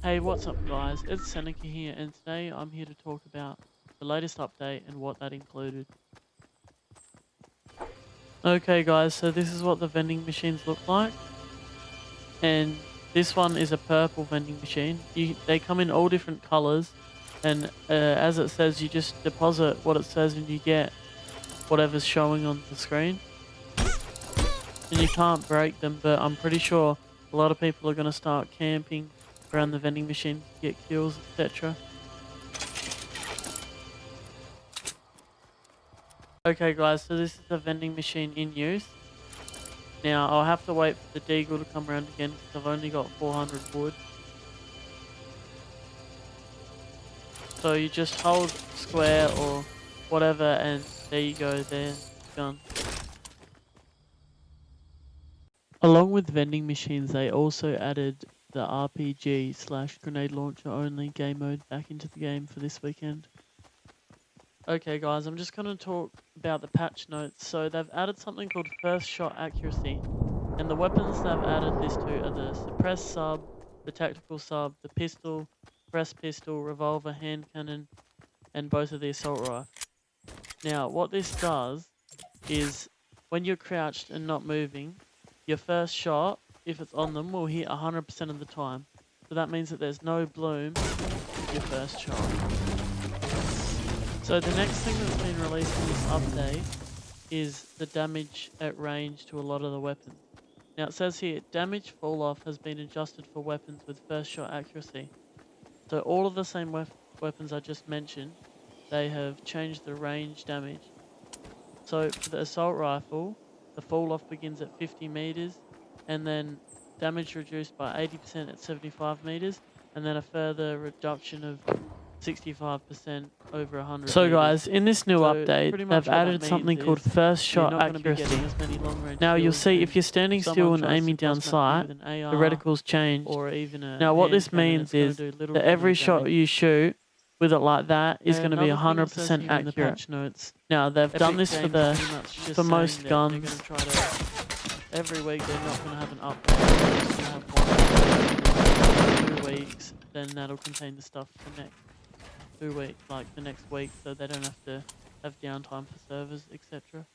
Hey, what's up guys? It's Seneca here and today I'm here to talk about the latest update and what that included. Okay guys, so this is what the vending machines look like. And this one is a purple vending machine. They come in all different colors, and as it says, you just deposit what it says and you get whatever's showing on the screen. And you can't break them, but I'm pretty sure a lot of people are going to start camping around the vending machine to get kills, etc. Okay guys, so this is the vending machine in use. Now I'll have to wait for the deagle to come around again because I've only got 400 wood. So you just hold square or whatever and there you go, there's the gun. Along with vending machines, they also added the RPG/grenade launcher only game mode back into the game for this weekend. Okay guys, I'm just going to talk about the patch notes. So they've added something called first shot accuracy. And the weapons they've added this to are the suppressed sub, the tactical sub, the pistol, press pistol, revolver, hand cannon, and both of the assault rifle. Now what this does is when you're crouched and not moving, your first shot, if it's on them, will hit 100% of the time. So that means that there's no bloom with your first shot. So the next thing that's been released in this update is the damage at range to a lot of the weapons. Now it says here, damage fall off has been adjusted for weapons with first shot accuracy. So all of the same weapons I just mentioned, they have changed the range damage. So for the assault rifle, the fall off begins at 50 meters, and then damage reduced by 80% at 75 meters, and then a further reduction of 65% over 100 So meters. guys, in this new update, they've added something called first shot accuracy. Now you'll see if you're standing still and aiming down sight, the reticles change. Now what this means is that every shot you shoot with it like that is going to be 100% accurate. Now they've done this for most guns. Every week they're not going to have an update. They're just going to have 1 2 weeks. Then that'll contain the stuff for next 2 weeks, like the next week, so they don't have to have downtime for servers, etc.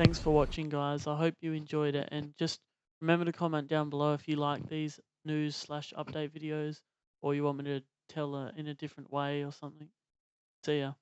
thanks for watching, guys. I hope you enjoyed it, and just remember to comment down below if you like these news/update videos, or you want me to tell in a different way or something. See ya.